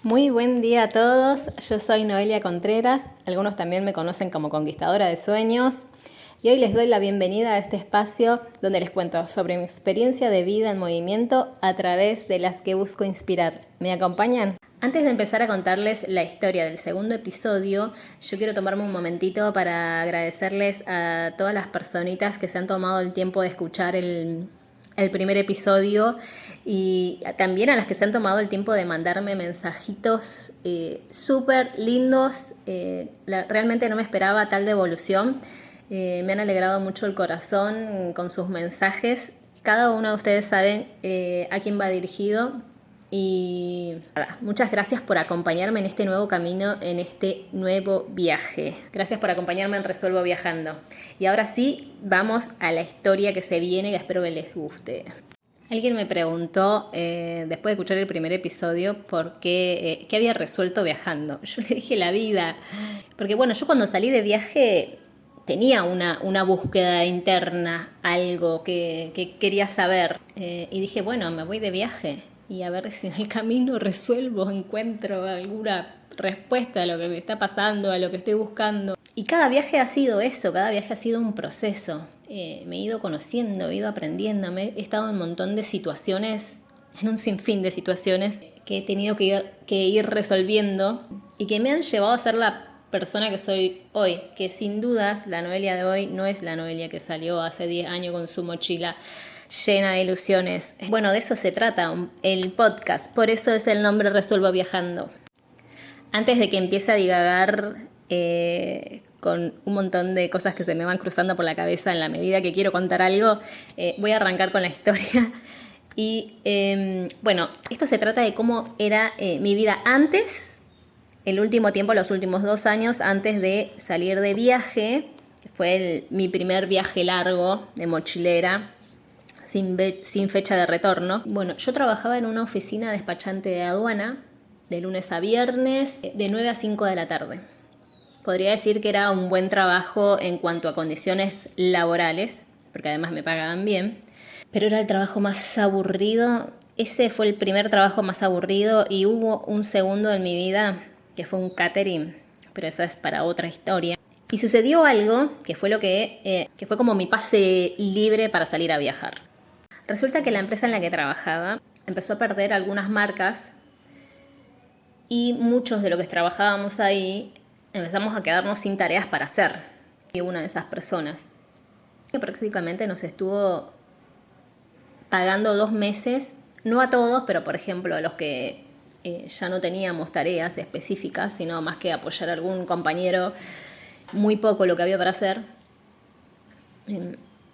Muy buen día a todos, yo soy Noelia Contreras, algunos también me conocen como Conquistadora de Sueños y hoy les doy la bienvenida a este espacio donde les cuento sobre mi experiencia de vida en movimiento a través de las que busco inspirar. ¿Me acompañan? Antes de empezar a contarles la historia del segundo episodio, yo quiero tomarme un momentito para agradecerles a todas las personitas que se han tomado el tiempo de escuchar el primer episodio y también a las que se han tomado el tiempo de mandarme mensajitos súper lindos. Realmente no me esperaba tal devolución. Me han alegrado mucho el corazón con sus mensajes. Cada uno de ustedes saben a quién va dirigido. Y nada, muchas gracias por acompañarme en este nuevo camino, en este nuevo viaje. Gracias por acompañarme en Resuelvo Viajando. Y ahora sí, vamos a la historia que se viene, que espero que les guste. Alguien me preguntó, después de escuchar el primer episodio, por qué había resuelto viajando. Yo le dije la vida. Porque bueno, yo cuando salí de viaje tenía una búsqueda interna, algo que quería saber. Y dije, bueno, me voy de viaje y a ver si en el camino resuelvo, encuentro alguna respuesta a lo que me está pasando, a lo que estoy buscando. Y cada viaje ha sido eso, cada viaje ha sido un proceso. Me he ido conociendo, he ido aprendiendo, he estado en un montón de situaciones, en un sinfín de situaciones que he tenido que ir resolviendo y que me han llevado a ser la persona que soy hoy, que sin dudas la Noelia de hoy no es la Noelia que salió hace 10 años con su mochila llena de ilusiones. Bueno, de eso se trata el podcast, por eso es el nombre Resuelvo Viajando. Antes de que empiece a divagar con un montón de cosas que se me van cruzando por la cabeza en la medida que quiero contar algo, voy a arrancar con la historia. Y bueno, esto se trata de cómo era mi vida antes, el último tiempo, los últimos 2 años antes de salir de viaje, que fue mi primer viaje largo de mochilera, sin fecha de retorno. Bueno, yo trabajaba en una oficina despachante de aduana de lunes a viernes, de 9 a 5 de la tarde. Podría decir que era un buen trabajo en cuanto a condiciones laborales, porque además me pagaban bien, pero era el trabajo más aburrido. Ese fue el primer trabajo más aburrido y hubo un segundo en mi vida que fue un catering, pero esa es para otra historia. Y sucedió algo que fue que fue como mi pase libre para salir a viajar. Resulta que la empresa en la que trabajaba empezó a perder algunas marcas y muchos de los que trabajábamos ahí empezamos a quedarnos sin tareas para hacer. Y una de esas personas que prácticamente nos estuvo pagando 2 meses, no a todos, pero por ejemplo a los que ya no teníamos tareas específicas, sino más que apoyar a algún compañero, muy poco lo que había para hacer.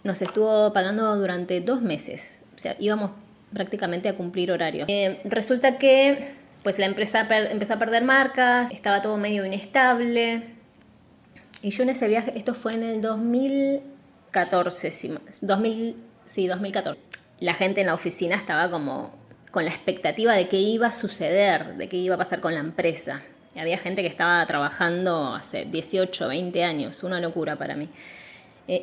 Nos estuvo pagando durante 2 meses, o sea, íbamos prácticamente a cumplir horarios. Resulta que pues la empresa empezó a perder marcas, estaba todo medio inestable, y yo en ese viaje, esto fue en el 2014, 2014. La gente en la oficina estaba como con la expectativa de qué iba a suceder, de qué iba a pasar con la empresa. Y había gente que estaba trabajando hace 18, 20 años, una locura para mí.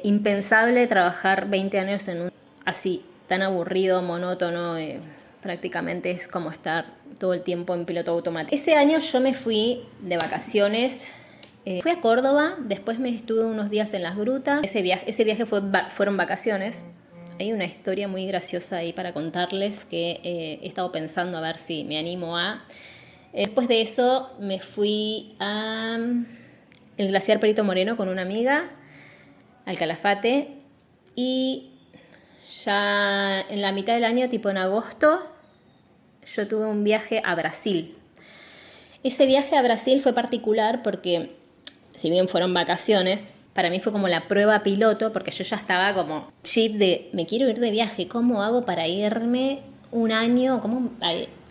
Impensable trabajar 20 años en un así, tan aburrido, monótono, prácticamente es como estar todo el tiempo en piloto automático. Ese año yo me fui de vacaciones, fui a Córdoba, después me estuve unos días en las grutas. Ese viaje fueron vacaciones. Hay una historia muy graciosa ahí para contarles que he estado pensando a ver si me animo a... Después de eso me fui a el glaciar Perito Moreno con una amiga, al Calafate, y ya en la mitad del año, tipo en agosto, yo tuve un viaje a Brasil. Ese viaje a Brasil fue particular porque, si bien fueron vacaciones, para mí fue como la prueba piloto, porque yo ya estaba como chip de, me quiero ir de viaje, ¿cómo hago para irme un año? ¿Cómo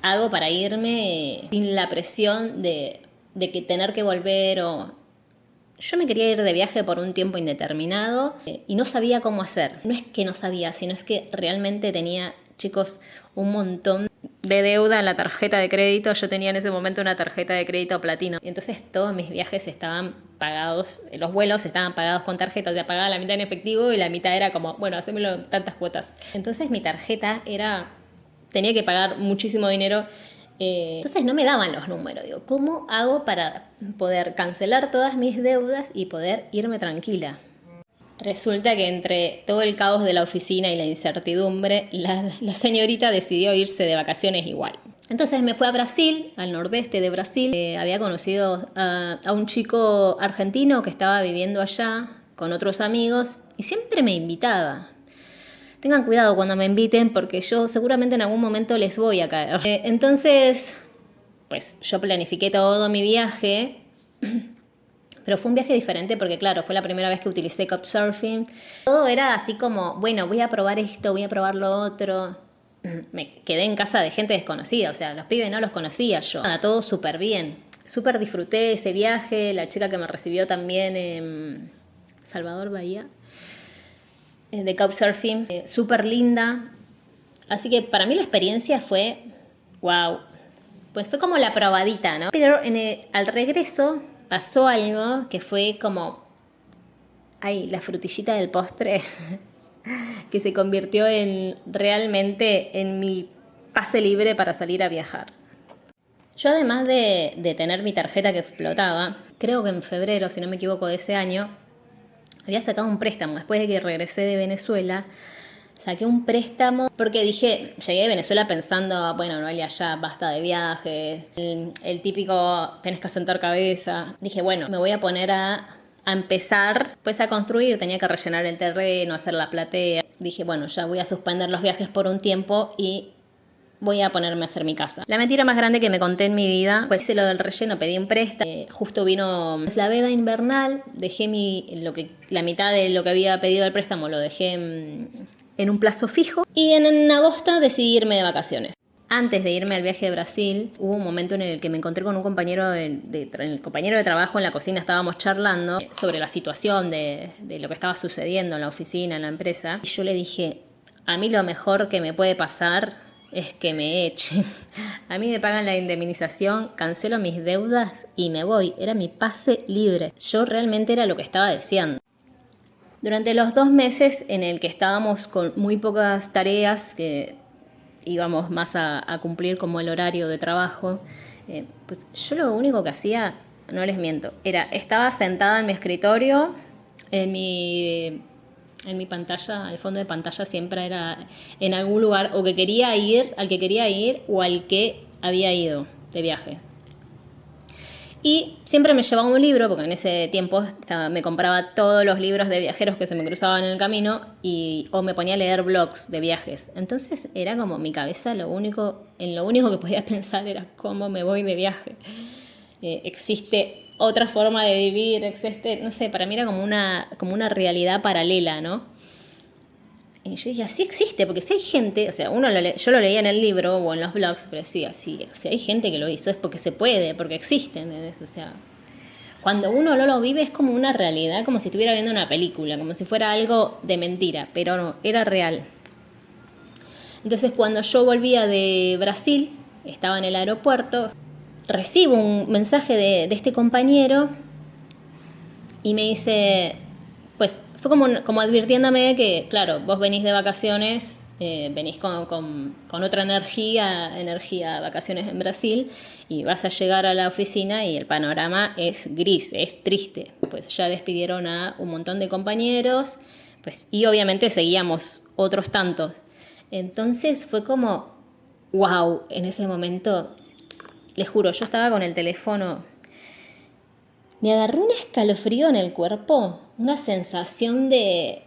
hago para irme sin la presión de que tener que volver o... Yo me quería ir de viaje por un tiempo indeterminado y no sabía cómo hacer. No es que no sabía, sino es que realmente tenía, chicos, un montón de deuda en la tarjeta de crédito. Yo tenía en ese momento una tarjeta de crédito platino. Y entonces todos mis viajes estaban pagados, los vuelos estaban pagados con tarjetas. Ya pagaba la mitad en efectivo y la mitad era como, bueno, hacémelo en tantas cuotas. Entonces mi tarjeta tenía que pagar muchísimo dinero Entonces no me daban los números. Digo, ¿cómo hago para poder cancelar todas mis deudas y poder irme tranquila? Resulta que entre todo el caos de la oficina y la incertidumbre, la señorita decidió irse de vacaciones igual. Entonces me fui a Brasil, al nordeste de Brasil. Había conocido a un chico argentino que estaba viviendo allá con otros amigos y siempre me invitaba. Tengan cuidado cuando me inviten porque yo seguramente en algún momento les voy a caer. Entonces, pues yo planifiqué todo mi viaje, pero fue un viaje diferente porque claro, fue la primera vez que utilicé Couchsurfing. Todo era así como, bueno, voy a probar esto, voy a probar lo otro. Me quedé en casa de gente desconocida, o sea, los pibes no los conocía yo. Nada, todo súper bien. Súper disfruté ese viaje, la chica que me recibió también en Salvador Bahía, de Couchsurfing, súper linda. Así que para mí la experiencia fue, wow, pues fue como la probadita, ¿no? Pero al regreso pasó algo que fue como, ay, la frutillita del postre, que se convirtió realmente en mi pase libre para salir a viajar. Yo además de tener mi tarjeta que explotaba, creo que en febrero, si no me equivoco, de ese año, había sacado un préstamo. Después de que regresé de Venezuela, saqué un préstamo porque dije, llegué de Venezuela pensando, bueno, Noelia, ya basta de viajes, el típico tenés que asentar cabeza. Dije, bueno, me voy a poner a empezar pues a construir, tenía que rellenar el terreno, hacer la platea. Dije, bueno, ya voy a suspender los viajes por un tiempo y voy a ponerme a hacer mi casa. La mentira más grande que me conté en mi vida, pues hice lo del relleno, pedí un préstamo, justo vino la veda invernal, dejé la mitad de lo que había pedido el préstamo lo dejé en un plazo fijo y en agosto decidí irme de vacaciones. Antes de irme al viaje de Brasil, hubo un momento en el que me encontré con un compañero el compañero de trabajo en la cocina, estábamos charlando sobre la situación de lo que estaba sucediendo en la oficina, en la empresa. Y yo le dije, a mí lo mejor que me puede pasar es que me echen. A mí me pagan la indemnización, cancelo mis deudas y me voy. Era mi pase libre. Yo realmente era lo que estaba deseando. Durante los 2 meses en el que estábamos con muy pocas tareas, que íbamos más a cumplir como el horario de trabajo, pues yo lo único que hacía, no les miento, estaba sentada en mi escritorio, en mi pantalla, el fondo de pantalla siempre era en algún lugar al que quería ir o al que había ido de viaje. Y siempre me llevaba un libro, porque en ese tiempo me compraba todos los libros de viajeros que se me cruzaban en el camino o me ponía a leer blogs de viajes. Entonces era como mi cabeza, lo único que podía pensar era cómo me voy de viaje. Existe otra forma de vivir, no sé, para mí era como una realidad paralela, ¿no? Y yo dije, así existe, porque si hay gente, o sea, yo lo leía en el libro o en los blogs, pero sí, así, o sea, hay gente que lo hizo, es porque se puede, porque existe, ¿entendés? O sea, cuando uno no lo vive es como una realidad, como si estuviera viendo una película, como si fuera algo de mentira, pero no, era real. Entonces, cuando yo volvía de Brasil, estaba en el aeropuerto, recibo un mensaje de este compañero y me dice, pues fue como advirtiéndome que, claro, vos venís de vacaciones, venís con otra energía, vacaciones en Brasil, y vas a llegar a la oficina y el panorama es gris, es triste. Pues ya despidieron a un montón de compañeros, pues, y obviamente seguíamos otros tantos. Entonces fue como, wow, en ese momento, les juro, yo estaba con el teléfono, me agarró un escalofrío en el cuerpo, una sensación de,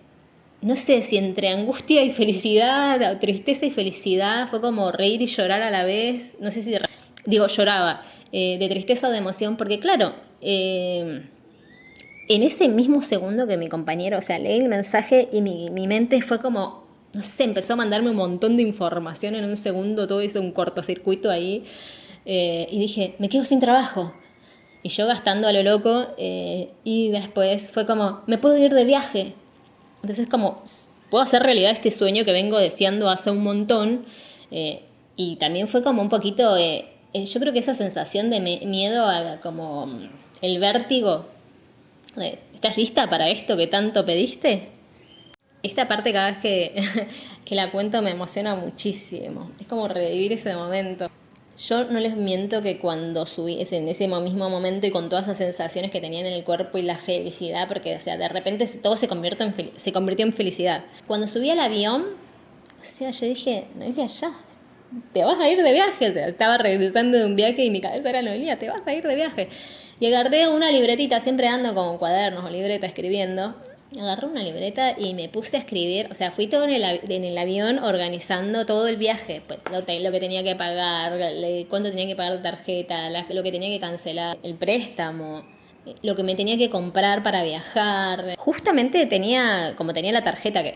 no sé si entre angustia y felicidad, o tristeza y felicidad, fue como reír y llorar a la vez, no sé si, lloraba, de tristeza o de emoción, porque claro, en ese mismo segundo que mi compañero, o sea, leí el mensaje y mi mente fue como, no sé, empezó a mandarme un montón de información en un segundo, todo hizo un cortocircuito ahí, y dije, me quedo sin trabajo. Y yo gastando a lo loco, y después fue como, me puedo ir de viaje. Entonces como, puedo hacer realidad este sueño que vengo deseando hace un montón. Y también fue como un poquito, yo creo que esa sensación de miedo, como el vértigo. ¿Estás lista para esto que tanto pediste? Esta parte cada vez que la cuento me emociona muchísimo. Es como revivir ese momento. Yo no les miento que cuando subí, en ese mismo momento y con todas esas sensaciones que tenía en el cuerpo y la felicidad, porque, o sea, de repente todo se convirtió en felicidad. Cuando subí al avión, o sea, yo dije, Noelia, ya, te vas a ir de viaje. O sea, estaba regresando de un viaje y mi cabeza era, Noelia, te vas a ir de viaje. Y agarré una libretita, siempre ando con cuadernos o libreta escribiendo. Agarré una libreta y me puse a escribir, o sea, fui todo en el avión organizando todo el viaje, pues lo que tenía que pagar, cuánto tenía que pagar de tarjeta, lo que tenía que cancelar, el préstamo, lo que me tenía que comprar para viajar. Justamente como tenía la tarjeta que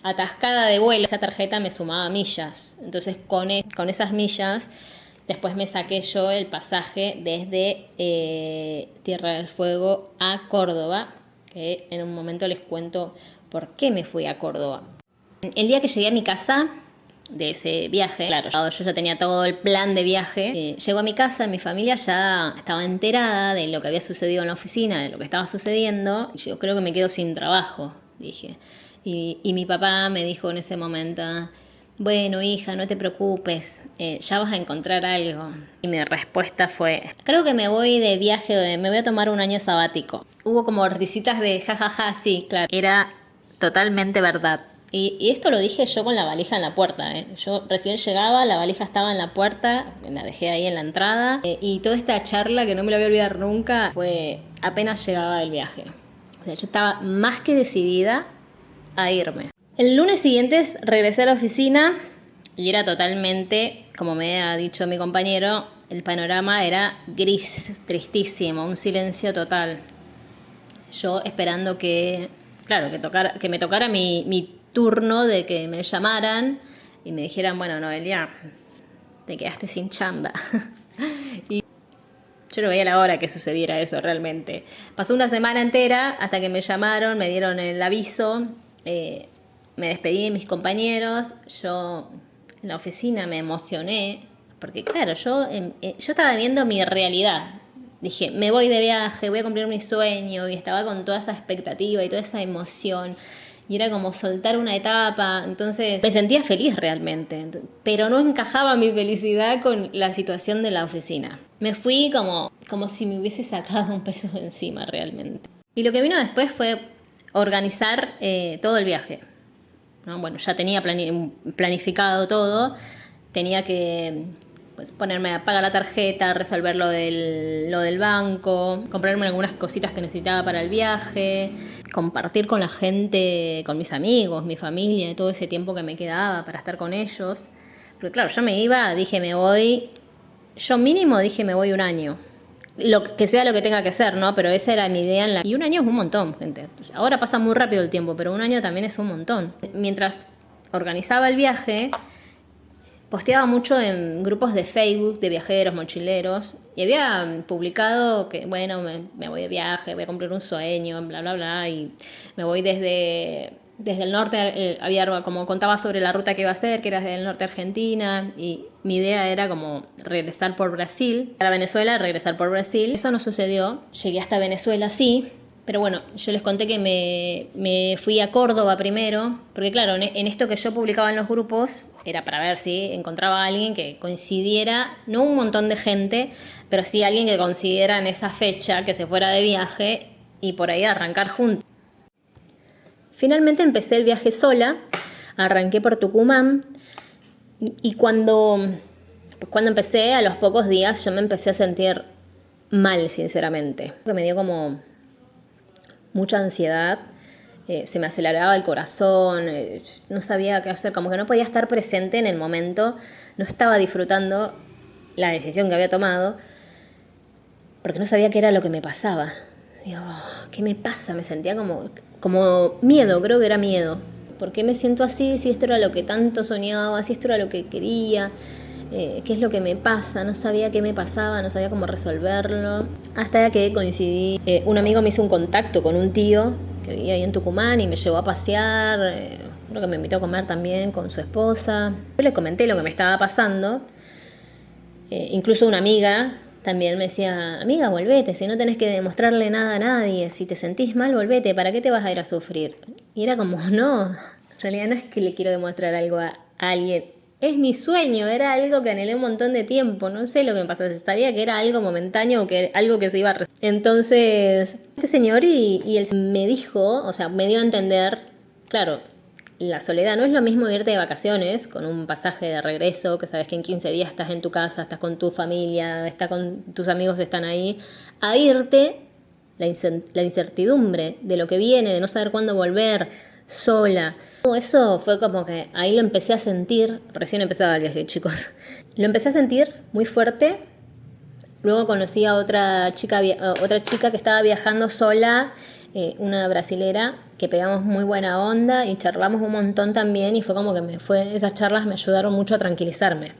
atascada de vuelo, esa tarjeta me sumaba millas, entonces con esas millas después me saqué yo el pasaje desde Tierra del Fuego a Córdoba, que en un momento les cuento por qué me fui a Córdoba. El día que llegué a mi casa de ese viaje, claro, yo ya tenía todo el plan de viaje, llego a mi casa, mi familia ya estaba enterada de lo que había sucedido en la oficina, de lo que estaba sucediendo, y yo creo que me quedo sin trabajo, dije. Y mi papá me dijo en ese momento, bueno, hija, no te preocupes, ya vas a encontrar algo. Y mi respuesta fue, creo que me voy de viaje, me voy a tomar un año sabático. Hubo como risitas de jajaja, sí, claro. Era totalmente verdad. Y esto lo dije yo con la valija en la puerta. Yo recién llegaba, la valija estaba en la puerta, la dejé ahí en la entrada. Y toda esta charla, que no me la voy a olvidar nunca, fue apenas llegaba del viaje. O sea, yo estaba más que decidida a irme. El lunes siguiente regresé a la oficina y era totalmente, como me ha dicho mi compañero, el panorama era gris, tristísimo, un silencio total. Yo esperando que me tocara mi turno de que me llamaran y me dijeran, bueno, Noelia, te quedaste sin chamba. Y yo no veía la hora que sucediera eso realmente. Pasó una semana entera hasta que me llamaron, me dieron el aviso. Me despedí de mis compañeros, yo en la oficina me emocioné, porque claro, yo estaba viendo mi realidad. Dije, me voy de viaje, voy a cumplir mi sueño, y estaba con toda esa expectativa y toda esa emoción. Y era como soltar una etapa, entonces me sentía feliz realmente, pero no encajaba mi felicidad con la situación de la oficina. Me fui como si me hubiese sacado un peso de encima realmente. Y lo que vino después fue organizar todo el viaje, ¿no? Bueno, ya tenía planificado todo, tenía que ponerme a pagar la tarjeta, resolver lo del banco, comprarme algunas cositas que necesitaba para el viaje, compartir con la gente, con mis amigos, mi familia, todo ese tiempo que me quedaba para estar con ellos. Porque claro, yo me iba, dije me voy, yo mínimo dije me voy un año. Lo que sea lo que tenga que ser, ¿no? Pero esa era mi idea. Y un año es un montón, gente. Ahora pasa muy rápido el tiempo, pero un año también es un montón. Mientras organizaba el viaje, posteaba mucho en grupos de Facebook de viajeros, mochileros, y había publicado que, bueno, me voy de viaje, voy a cumplir un sueño, bla, bla, bla, y me voy desde el norte, había como contaba sobre la ruta que iba a hacer, que era desde el norte de Argentina, y mi idea era como regresar por Brasil, para Venezuela, regresar por Brasil. Eso no sucedió, llegué hasta Venezuela, sí, pero bueno, yo les conté que me fui a Córdoba primero, porque claro, en esto que yo publicaba en los grupos, era para ver si encontraba a alguien que coincidiera, no un montón de gente, pero sí alguien que coincidiera en esa fecha, que se fuera de viaje y por ahí arrancar juntos. Finalmente empecé el viaje sola, arranqué por Tucumán y cuando empecé, a los pocos días, yo me empecé a sentir mal, sinceramente. Me dio como mucha ansiedad, se me aceleraba el corazón, no sabía qué hacer, como que no podía estar presente en el momento, no estaba disfrutando la decisión que había tomado, porque no sabía qué era lo que me pasaba. Digo, ¿qué me pasa? Me sentía como miedo, creo que era miedo. ¿Por qué me siento así? Si esto era lo que tanto soñaba, si esto era lo que quería, qué es lo que me pasa, no sabía qué me pasaba, no sabía cómo resolverlo. Hasta que coincidí, un amigo me hizo un contacto con un tío que vivía ahí en Tucumán y me llevó a pasear, creo que me invitó a comer también con su esposa. Yo le comenté lo que me estaba pasando, incluso una amiga también me decía, amiga, volvete, si no tenés que demostrarle nada a nadie, si te sentís mal, volvete, ¿para qué te vas a ir a sufrir? Y era como, no, en realidad no es que le quiero demostrar algo a alguien Es mi sueño, era algo que anhelé un montón de tiempo, no sé lo que me pasa, sabía que era algo momentáneo, que algo que se iba a... Entonces, este señor y él me dijo, o sea, me dio a entender, claro, la soledad no es lo mismo irte de vacaciones con un pasaje de regreso, que sabes que en 15 días estás en tu casa, estás con tu familia, estás con tus amigos, están ahí, a irte la incertidumbre de lo que viene, de no saber cuándo volver, sola. Eso fue como que ahí lo empecé a sentir, recién empezaba el viaje, chicos. Lo empecé a sentir muy fuerte. Luego conocí a otra chica que estaba viajando sola, una brasilera, que pegamos muy buena onda y charlamos un montón también y fue como que esas charlas me ayudaron mucho a tranquilizarme.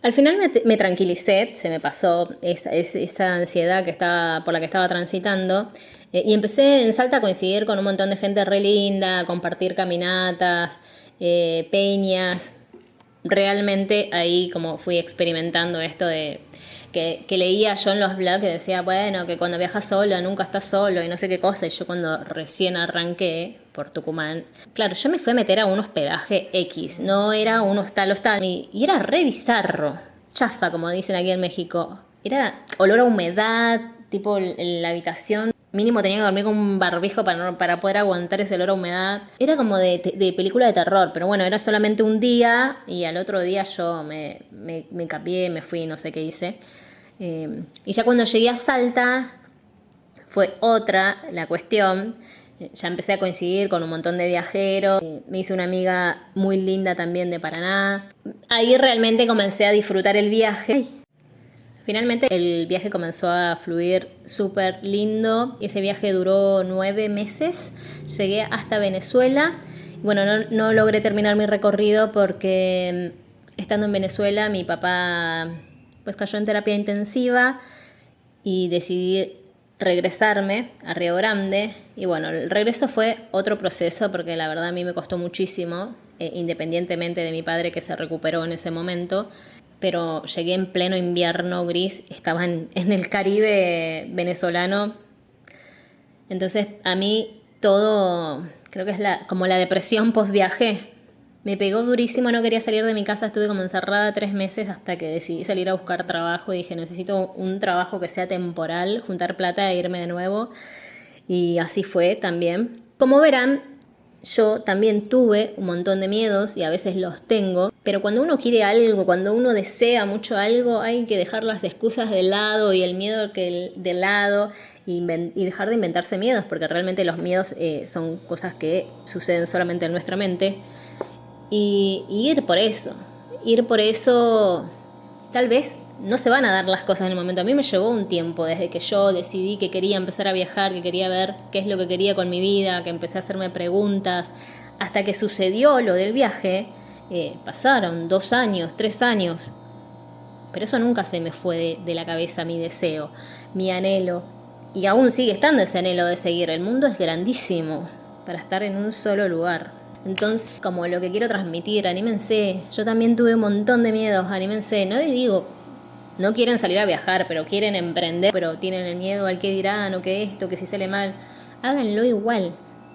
Al final me tranquilicé, se me pasó esa ansiedad por la que estaba transitando y empecé en Salta a coincidir con un montón de gente re linda, a compartir caminatas, peñas. Realmente ahí como fui experimentando esto de que leía yo en los blogs que decía, bueno, que cuando viajas solo nunca estás solo y no sé qué cosa. Y yo cuando recién arranqué por Tucumán, claro, yo me fui a meter a un hospedaje X, no era un hostal, y era re bizarro, chafa como dicen aquí en México. Era olor a humedad, tipo en la habitación. Mínimo tenía que dormir con un barbijo para poder aguantar ese olor a humedad. Era como de película de terror, pero bueno, era solamente un día y al otro día yo me cambié, me fui, no sé qué hice. Y ya cuando llegué a Salta fue otra la cuestión. Ya empecé a coincidir con un montón de viajeros. Me hice una amiga muy linda también de Paraná. Ahí realmente comencé a disfrutar el viaje. Finalmente el viaje comenzó a fluir súper lindo. Ese viaje duró 9 meses. Llegué hasta Venezuela. Bueno, no logré terminar mi recorrido porque estando en Venezuela mi papá pues cayó en terapia intensiva y decidí regresarme a Río Grande. Y bueno, el regreso fue otro proceso porque la verdad a mí me costó muchísimo, independientemente de mi padre que se recuperó en ese momento. Pero llegué en pleno invierno gris, estaba en el Caribe venezolano. Entonces a mí todo, creo que es como la depresión post-viaje. Me pegó durísimo, no quería salir de mi casa, estuve como encerrada 3 meses hasta que decidí salir a buscar trabajo y dije, necesito un trabajo que sea temporal, juntar plata e irme de nuevo. Y así fue también. Como verán, yo también tuve un montón de miedos y a veces los tengo, pero cuando uno quiere algo, cuando uno desea mucho algo, hay que dejar las excusas de lado y el miedo de lado y dejar de inventarse miedos, porque realmente los miedos son cosas que suceden solamente en nuestra mente. Y ir por eso, tal vez no se van a dar las cosas en el momento. A mí me llevó un tiempo desde que yo decidí que quería empezar a viajar, que quería ver qué es lo que quería con mi vida, que empecé a hacerme preguntas, hasta que sucedió lo del viaje. Pasaron 2 años, 3 años, pero eso nunca se me fue de la cabeza, mi deseo, mi anhelo, y aún sigue estando ese anhelo de seguir. El mundo es grandísimo para estar en un solo lugar. Entonces, como lo que quiero transmitir, anímense. Yo también tuve un montón de miedos, anímense. No les digo, no quieren salir a viajar, pero quieren emprender, pero tienen el miedo al qué dirán o que esto, que si sale mal. Háganlo igual,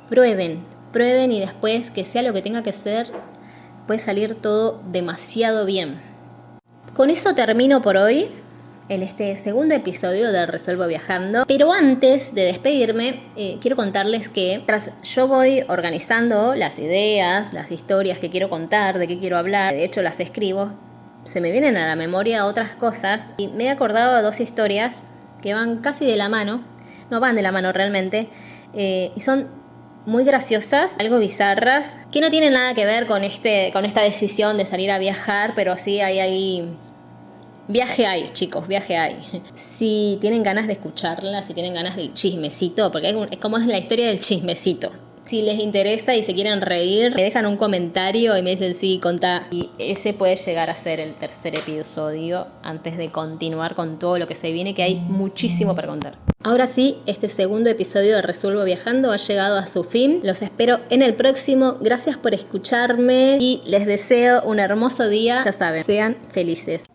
prueben y después que sea lo que tenga que ser, puede salir todo demasiado bien. Con eso termino por hoy, en este segundo episodio de Resuelvo Viajando. Pero antes de despedirme, quiero contarles que tras yo voy organizando las ideas, las historias que quiero contar, de qué quiero hablar, de hecho las escribo, se me vienen a la memoria otras cosas y me he acordado de 2 historias que van casi de la mano, no van de la mano realmente, y son muy graciosas, algo bizarras, que no tienen nada que ver con esta decisión de salir a viajar, pero sí hay viaje hay, chicos, viaje hay. Si tienen ganas de escucharla, si tienen ganas del chismecito, porque es como es la historia del chismecito. Si les interesa y se quieren reír, me dejan un comentario y me dicen sí, contá. Y ese puede llegar a ser el tercer episodio antes de continuar con todo lo que se viene, que hay muchísimo para contar. Ahora sí, este segundo episodio de Resuelvo Viajando ha llegado a su fin. Los espero en el próximo. Gracias por escucharme y les deseo un hermoso día. Ya saben, sean felices.